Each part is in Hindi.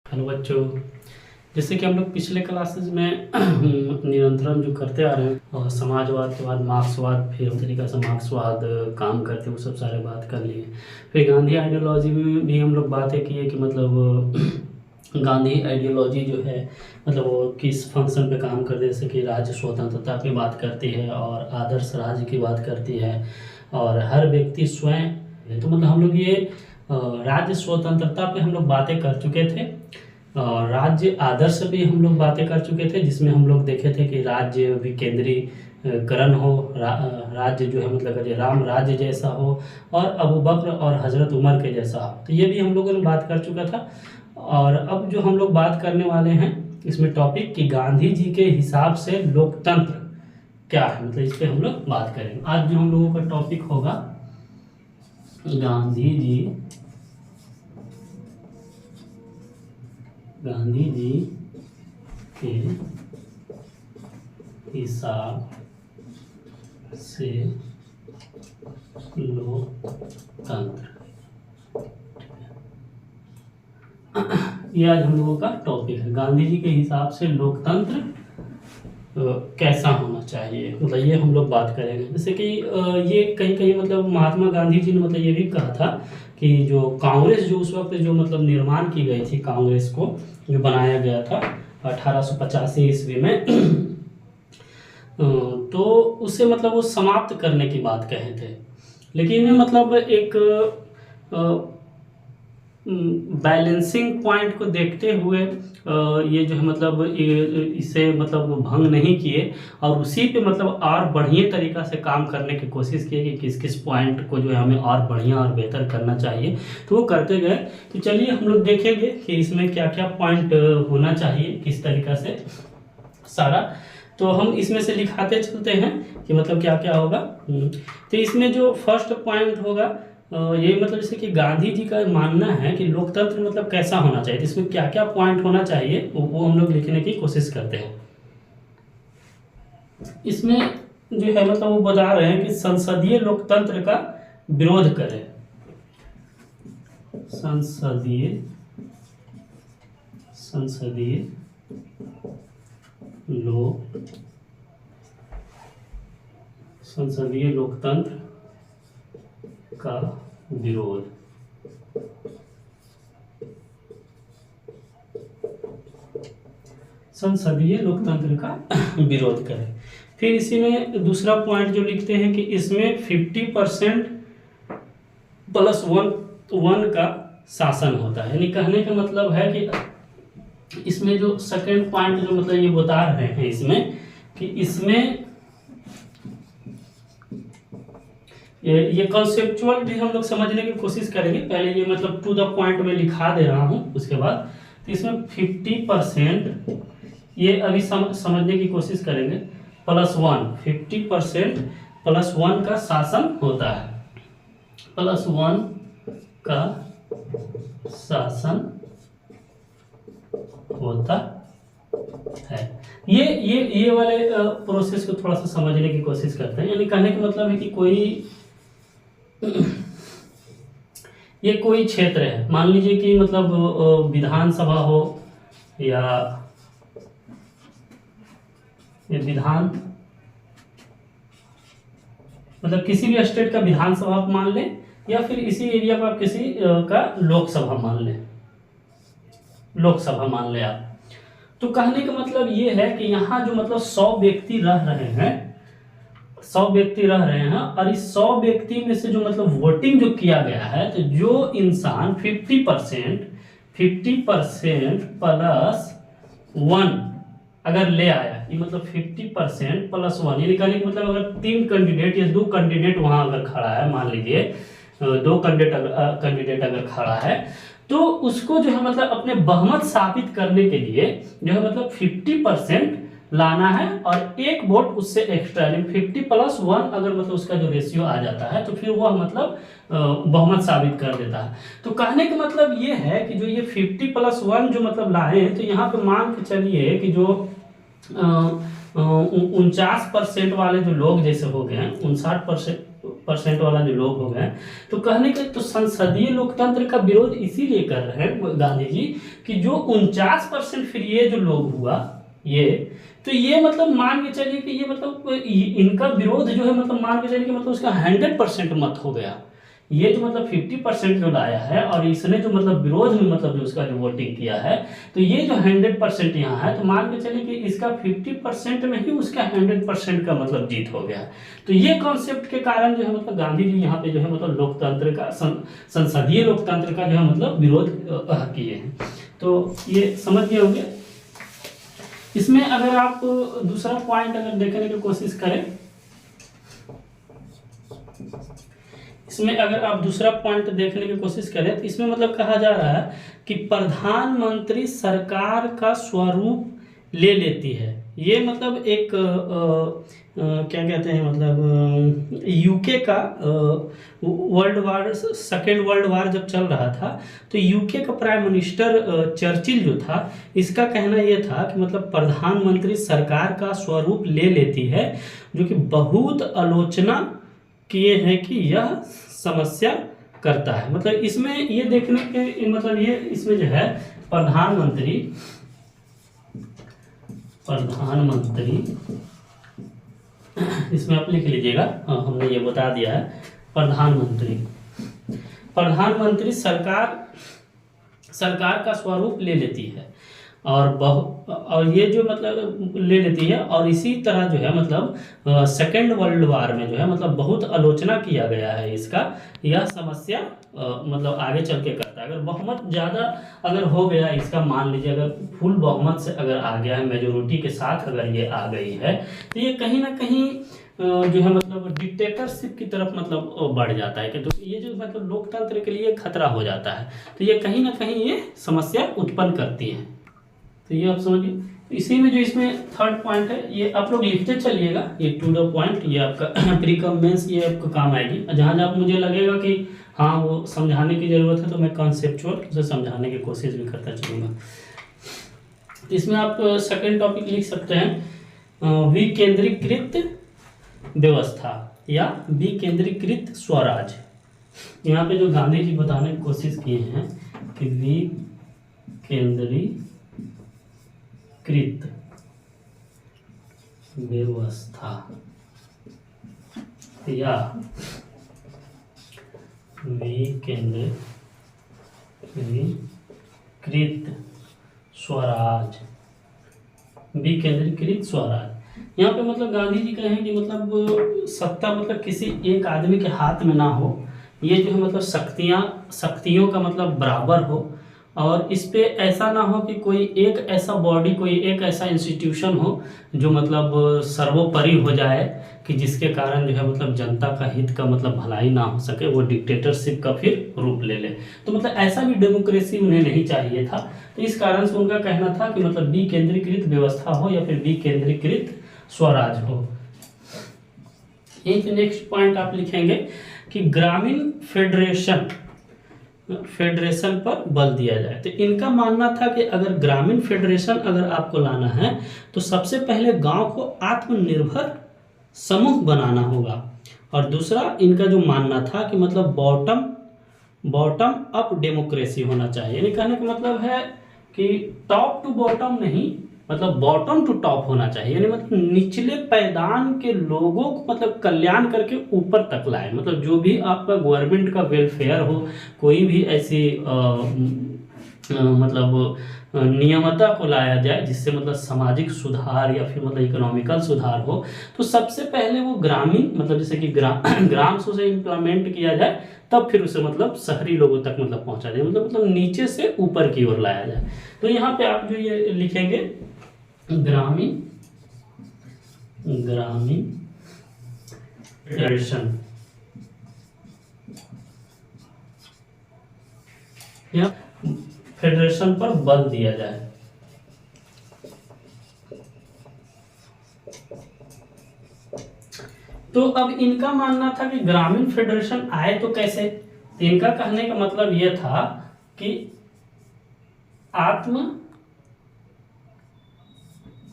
हेलो बच्चों। जैसे कि हम लोग पिछले क्लासेस में निरंतरम जो करते आ रहे हैं और समाजवाद के बाद मार्क्सवाद, फिर उस तरीका से मार्क्सवाद काम करते, वो सब सारे बात कर लिए। फिर गांधी आइडियोलॉजी में भी हम लोग बातें की है कि मतलब गांधी आइडियोलॉजी जो है मतलब वो किस फंक्शन पे काम करते, जैसे कि राज्य स्वतंत्रता की बात करती है और आदर्श राज्य की बात करती है और हर व्यक्ति स्वयं। तो मतलब हम लोग ये राज्य स्वतंत्रता पे हम लोग बातें कर चुके थे और राज्य आदर्श भी हम लोग बातें कर चुके थे, जिसमें हम लोग देखे थे कि राज्य विकेंद्रीकरण हो, राज्य जो है मतलब कि राम राज्य जैसा हो और अबू बकर और हजरत उमर के जैसा हो। तो ये भी हम लोगों ने बात कर चुका था। और अब जो हम लोग बात करने वाले हैं इसमें टॉपिक कि गांधी जी के हिसाब से लोकतंत्र क्या है, मतलब इस पे हम लोग बात करेंगे। आज जो हम लोगों का टॉपिक होगा गांधी जी के हिसाब से लोकतंत्र। ये आज हम लोगों का टॉपिक है, गांधी जी के हिसाब से लोकतंत्र कैसा होना चाहिए, मतलब ये हम लोग बात करेंगे। जैसे कि ये कहीं कहीं मतलब महात्मा गांधी जी ने मतलब ये भी कहा था कि जो कांग्रेस जो उस वक्त जो मतलब निर्माण की गई थी, कांग्रेस को जो बनाया गया था 1885 ईस्वी में तो उसे मतलब वो समाप्त करने की बात कहे थे। लेकिन मतलब एक बैलेंसिंग पॉइंट को देखते हुए ये जो है मतलब इसे मतलब भंग नहीं किए और उसी पे मतलब और बढ़िया तरीका से काम करने की कोशिश की कि किस किस पॉइंट को जो है हमें और बढ़िया और बेहतर करना चाहिए, तो वो करते गए। तो चलिए हम लोग देखेंगे कि इसमें क्या क्या पॉइंट होना चाहिए, किस तरीका से सारा। तो हम इसमें से लिखाते चलते हैं कि मतलब क्या क्या होगा। तो इसमें जो फर्स्ट पॉइंट होगा ये मतलब जैसे कि गांधी जी का मानना है कि लोकतंत्र मतलब कैसा होना चाहिए, तो इसमें क्या क्या पॉइंट होना चाहिए वो हम लोग लिखने की कोशिश करते हैं। इसमें जो है मतलब वो बता रहे हैं कि संसदीय लोकतंत्र का विरोध करें। संसदीय लोकतंत्र का विरोध। संसदीय लोकतंत्र का विरोध करें। फिर इसी में दूसरा पॉइंट जो लिखते हैं कि इसमें 50% प्लस वन का शासन होता है। यानी कहने का मतलब है कि इसमें जो सेकंड पॉइंट जो मतलब ये बता रहे हैं इसमें कि इसमें ये कॉन्सेप्चुअल भी हम लोग समझने की कोशिश करेंगे। पहले ये मतलब टू द पॉइंट में लिखा दे रहा हूं, उसके बाद तो इसमें 50% ये अभी समझने की कोशिश करेंगे। प्लस वन 50% प्लस वन का शासन होता है, प्लस वन का शासन होता है। ये वाले प्रोसेस को थोड़ा सा समझने की कोशिश करते हैं। यानी कहने का मतलब है कि ये कोई क्षेत्र है, मान लीजिए कि मतलब विधानसभा हो या ये विधान मतलब किसी भी स्टेट का विधानसभा आप मान लें या फिर इसी एरिया का आप किसी का लोकसभा मान लें, आप। तो कहने का मतलब ये है कि यहाँ जो मतलब 100 व्यक्ति रह रहे हैं और इस 100 व्यक्ति में से जो मतलब वोटिंग जो किया गया है, तो जो इंसान 50% प्लस वन अगर ले आया, ये मतलब 50% प्लस वन, यानी कहने का मतलब अगर 3 कैंडिडेट या 2 कैंडिडेट वहां अगर खड़ा है, मान लीजिए 2 कैंडिडेट अगर खड़ा है, तो उसको जो है मतलब अपने बहुमत साबित करने के लिए जो है मतलब 50% लाना है और एक वोट उससे एक्स्ट्रा, यानी 50 प्लस वन अगर मतलब उसका जो रेशियो आ जाता है तो फिर वह मतलब बहुमत साबित कर देता है। तो कहने का मतलब ये है कि जो ये 50 प्लस वन जो मतलब लाए हैं, तो यहाँ पे मान के चलिए कि जो 49% वाले जो लोग जैसे हो गए हैं, 59% 50% वाला जो लोग हो गए, तो कहने के तो संसदीय लोकतंत्र का विरोध इसीलिए कर रहे हैं गांधी जी कि जो 49% फिर ये जो लोग हुआ ये, तो ये मतलब मान के चलिए कि ये मतलब इनका विरोध जो है मतलब मान के चलिए कि मतलब उसका 100% मत हो गया। ये जो मतलब 50% जो लाया है और इसने जो मतलब विरोध में मतलब जो उसका जो वोटिंग किया है, तो ये जो 100% यहाँ है, तो मान के चलिए कि इसका 50% में ही उसका 100% का मतलब जीत हो गया। तो ये कॉन्सेप्ट के कारण जो है मतलब गांधी जी यहाँ पे जो है मतलब लोकतंत्र का संसदीय लोकतंत्र का जो है मतलब विरोध किए हैं। तो ये समझ गए होंगे। इसमें अगर आप दूसरा पॉइंट अगर देखने की कोशिश करें, इसमें अगर आप दूसरा पॉइंट देखने की कोशिश करें तो इसमें मतलब कहा जा रहा है कि प्रधानमंत्री सरकार का स्वरूप ले लेती है। ये मतलब एक क्या कहते हैं मतलब यूके का सेकेंड वर्ल्ड वार जब चल रहा था, तो यूके का प्राइम मिनिस्टर चर्चिल जो था, इसका कहना यह था कि मतलब प्रधानमंत्री सरकार का स्वरूप ले लेती है, जो कि बहुत आलोचना किए हैं कि यह समस्या करता है। मतलब इसमें ये देखने के मतलब ये इसमें जो है प्रधानमंत्री इसमें आप लिख लीजिएगा, हमने ये बता दिया है। प्रधानमंत्री सरकार का स्वरूप ले लेती है और ये जो मतलब ले लेती है, और इसी तरह जो है मतलब सेकेंड वर्ल्ड वार में जो है मतलब बहुत आलोचना किया गया है इसका। यह समस्या मतलब आगे चल के करता है। अगर बहुमत ज़्यादा अगर हो गया इसका, मान लीजिए अगर फुल बहुमत से अगर आ गया है, मेजोरिटी के साथ अगर ये आ गई है, तो ये कहीं ना कहीं जो है मतलब डिक्टेटरशिप की तरफ मतलब बढ़ जाता है कि तो ये जो मतलब लोकतंत्र के लिए खतरा हो जाता है। तो ये कहीं ना कहीं ये समस्या उत्पन्न करती है। तो ये आप समझिए। इसी में जो इसमें थर्ड पॉइंट है, ये आप लोग लिखते चलिएगा, ये टू द पॉइंट, ये आपका प्री कम मेंस ये आपको काम आएगी। जहाँ जहाँ मुझे लगेगा कि हाँ वो समझाने की ज़रूरत है, तो मैं कॉन्सेप्चुअल उसे समझाने की कोशिश भी करता चलूँगा। इसमें आप सेकेंड टॉपिक लिख सकते हैं विकेंद्रीकृत व्यवस्था या विकेंद्रीकृत स्वराज। यहाँ पे जो गांधी जी बताने की कोशिश किए हैं कि विकेंद्रीकृत व्यवस्था या विकेंद्रीकृत स्वराज, विकेंद्रीकृत स्वराज। यहाँ पे मतलब गांधी जी कहें कि मतलब सत्ता मतलब किसी एक आदमी के हाथ में ना हो, ये जो है मतलब शक्तियों का मतलब बराबर हो, और इस पे ऐसा ना हो कि कोई एक ऐसा बॉडी, कोई एक ऐसा इंस्टीट्यूशन हो जो मतलब सर्वोपरि हो जाए, कि जिसके कारण जो है मतलब जनता का हित का मतलब भलाई ना हो सके, वो डिक्टेटरशिप का फिर रूप ले ले। तो मतलब ऐसा भी डेमोक्रेसी उन्हें नहीं चाहिए था। तो इस कारण से उनका कहना था कि मतलब विकेंद्रीकृत व्यवस्था हो या फिर विकेंद्रीकृत स्वराज हो। एक नेक्स्ट पॉइंट आप लिखेंगे कि ग्रामीण फेडरेशन पर बल दिया जाए। तो इनका मानना था कि अगर ग्रामीण फेडरेशन अगर आपको लाना है, तो सबसे पहले गांव को आत्मनिर्भर समूह बनाना होगा, और दूसरा इनका जो मानना था कि मतलब बॉटम अप डेमोक्रेसी होना चाहिए। यानी कहने का मतलब है कि टॉप टू बॉटम नहीं, मतलब बॉटम टू टॉप होना चाहिए। यानी मतलब निचले पैदान के लोगों को मतलब कल्याण करके ऊपर तक लाए। मतलब जो भी आपका गवर्नमेंट का वेलफेयर हो, कोई भी ऐसी मतलब नियमता को लाया जाए जिससे मतलब सामाजिक सुधार या फिर मतलब इकोनॉमिकल सुधार हो, तो सबसे पहले वो ग्रामीण मतलब जैसे कि ग्राम से उसे इम्प्लीमेंट किया जाए, तब फिर उसे मतलब शहरी लोगों तक मतलब पहुंचा जाए, मतलब नीचे से ऊपर की ओर लाया जाए। तो यहाँ पे आप जो ये लिखेंगे ग्रामीण फेडरेशन या फेडरेशन पर बल दिया जाए। तो अब इनका मानना था कि ग्रामीण फेडरेशन आए तो कैसे। इनका कहने का मतलब यह था कि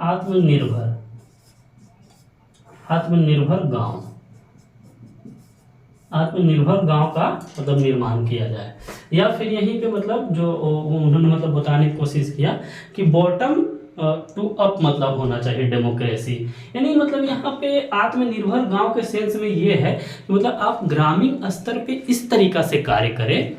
आत्मनिर्भर गांव, आत्मनिर्भर गांव का मतलब निर्माण किया जाए। या फिर यहीं पे मतलब जो उन्होंने मतलब बताने की कोशिश किया कि बॉटम टू अप मतलब होना चाहिए डेमोक्रेसी। यानी मतलब यहाँ पे आत्मनिर्भर गांव के सेंस में ये है कि मतलब आप ग्रामीण स्तर पे इस तरीका से कार्य करें।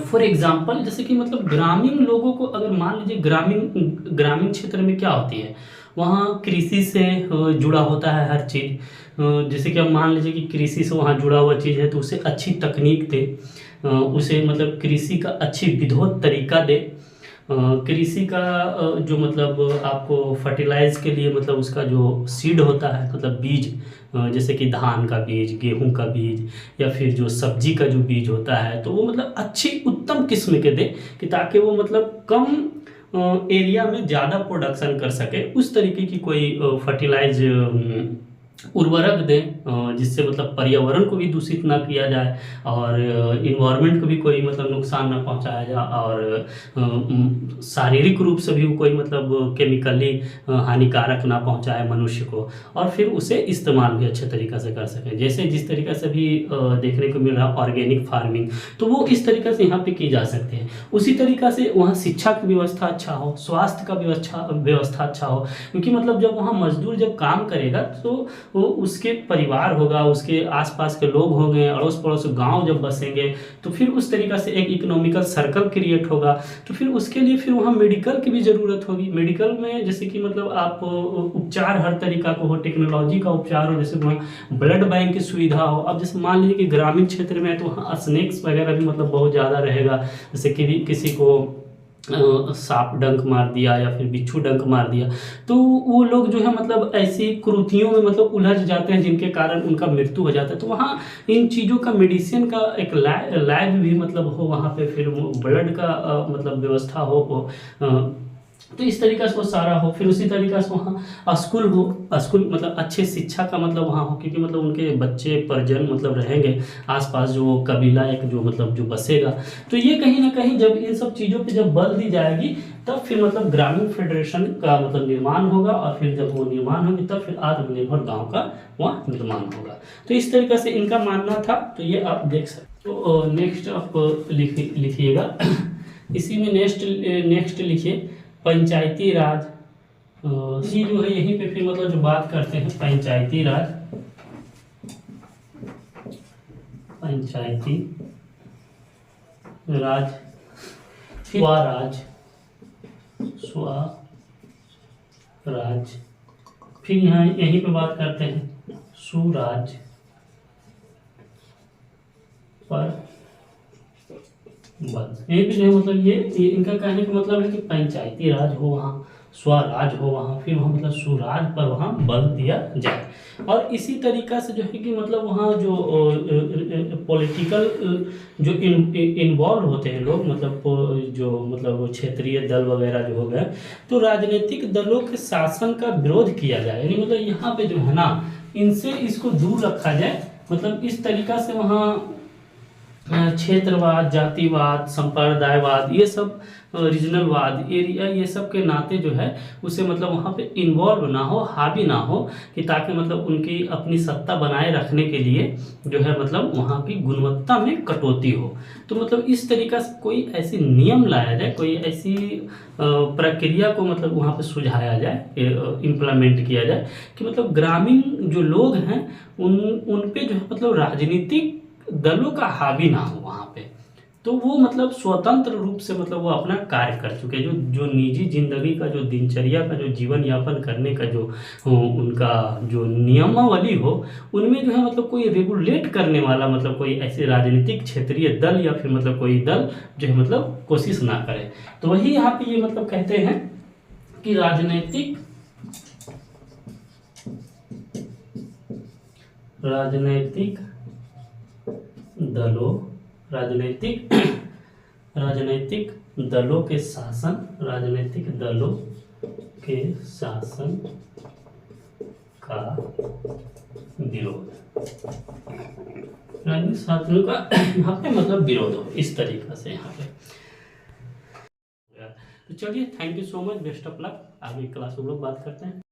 फॉर एग्जाम्पल जैसे कि मतलब ग्रामीण लोगों को अगर मान लीजिए ग्रामीण क्षेत्र में क्या होती है, वहाँ कृषि से जुड़ा होता है हर चीज़। जैसे कि अब मान लीजिए कि कृषि से वहाँ जुड़ा हुआ चीज़ है तो उसे अच्छी तकनीक दे, उसे मतलब कृषि का अच्छी विधिवत तरीका दे, कृषि का जो मतलब आपको फर्टिलाइज के लिए मतलब उसका जो सीड होता है मतलब बीज, जैसे कि धान का बीज, गेहूं का बीज या फिर जो सब्जी का जो बीज होता है तो वो मतलब अच्छी उत्तम किस्म के दे कि ताकि वो मतलब कम एरिया में ज़्यादा प्रोडक्शन कर सके। उस तरीके की कोई फर्टिलाइज उर्वरक दें जिससे मतलब पर्यावरण को भी दूषित ना किया जाए और इन्वायरमेंट को भी कोई मतलब नुकसान ना पहुंचाया जाए और शारीरिक रूप से भी कोई मतलब केमिकली हानिकारक ना पहुंचाए मनुष्य को, और फिर उसे इस्तेमाल भी अच्छे तरीक़े से कर सकें। जैसे जिस तरीके से भी देखने को मिल रहा है ऑर्गेनिक फार्मिंग, तो वो इस तरीके से यहाँ पे की जा सकती है। उसी तरीक़ा से वहाँ शिक्षा की व्यवस्था अच्छा हो, स्वास्थ्य का व्यवस्था अच्छा हो, क्योंकि मतलब जब वहाँ मजदूर जब काम करेगा तो वो उसके परिवार होगा, उसके आसपास के लोग होंगे, अड़ोस पड़ोस गांव जब बसेंगे तो फिर उस तरीक़ा से एक इकोनॉमिकल सर्कल क्रिएट होगा। तो फिर उसके लिए फिर वहाँ मेडिकल की भी ज़रूरत होगी। मेडिकल में जैसे कि मतलब आप उपचार हर तरीका को हो, टेक्नोलॉजी का उपचार हो, जैसे वहाँ ब्लड बैंक की सुविधा हो। अब जैसे मान लीजिए कि ग्रामीण क्षेत्र में है तो वहाँ स्नेक्स वगैरह भी मतलब बहुत ज़्यादा रहेगा, जैसे कि किसी को सांप डंक मार दिया या फिर बिच्छू डंक मार दिया तो वो लोग जो है मतलब ऐसी कुरीतियों में मतलब उलझ जाते हैं जिनके कारण उनका मृत्यु हो जाता है। तो वहाँ इन चीज़ों का मेडिसिन का एक लैब भी मतलब हो वहाँ पे, फिर ब्लड का मतलब व्यवस्था हो तो इस तरीक़ा से वो सारा हो। फिर उसी तरीक़ा से वहाँ स्कूल हो, स्कूल मतलब अच्छे शिक्षा का मतलब वहाँ हो, क्योंकि मतलब उनके बच्चे परिजन मतलब रहेंगे आसपास, जो कबीला एक जो मतलब जो बसेगा। तो ये कहीं ना कहीं जब इन सब चीज़ों पे जब बल दी जाएगी तब फिर मतलब ग्रामीण फेडरेशन का मतलब निर्माण होगा, और फिर जब वो निर्माण होगी तब फिर आत्मनिर्भर गाँव का वहाँ निर्माण होगा। तो इस तरीक़े से इनका मानना था, तो ये आप देख सकते हो। तो नेक्स्ट आप लिखिएगा इसी में नेक्स्ट लिखिए पंचायती राज। ये जो है यहीं पे फिर मतलब जो बात करते हैं पंचायती राज, फिर स्वराज, फिर यहाँ यहीं पे बात करते हैं सुराज पर बल। यहीं पे जो है मतलब ये इनका कहने का मतलब है कि पंचायती राज हो वहाँ, स्वराज हो वहाँ, फिर वहाँ मतलब सुराज पर वहाँ बल दिया जाए। और इसी तरीका से जो है कि मतलब वहाँ जो पॉलिटिकल जो इन्वॉल्व होते हैं लोग, मतलब जो मतलब क्षेत्रीय दल वगैरह जो हो गए, तो राजनीतिक दलों के शासन का विरोध किया जाए। यानी मतलब यहाँ पे जो है ना इनसे इसको दूर रखा जाए। मतलब इस तरीका से वहाँ क्षेत्रवाद, जातिवाद, संप्रदायवाद, ये सब रीजनलवाद, एरिया, ये सब के नाते जो है उसे मतलब वहाँ पे इन्वॉल्व ना हो, हावी ना हो, कि ताकि मतलब उनकी अपनी सत्ता बनाए रखने के लिए जो है मतलब वहाँ की गुणवत्ता में कटौती हो। तो मतलब इस तरीका से कोई ऐसी नियम लाया जाए, कोई ऐसी प्रक्रिया को मतलब वहाँ पे सुझाया जाए, इम्प्लीमेंट किया जाए कि मतलब ग्रामीण जो लोग हैं उन पे जो है मतलब राजनीतिक दलों का हावी ना हो वहाँ पे। तो वो मतलब स्वतंत्र रूप से मतलब वो अपना कार्य कर चुके, जो निजी जिंदगी का, जो दिनचर्या का, जो जीवन यापन करने का जो उनका जो नियमावली हो, उनमें जो है मतलब कोई रेगुलेट करने वाला मतलब कोई ऐसे राजनीतिक क्षेत्रीय दल या फिर मतलब कोई दल जो है मतलब कोशिश ना करे। तो वही यहाँ पे ये मतलब कहते हैं कि राजनीतिक दलों के शासन का विरोध, राजनीतिक शासनों का यहाँ पे मतलब विरोध हो, इस तरीका से यहाँ पे। तो चलिए, thank you so much, best of luck. आगे क्लास में लोग बात करते हैं।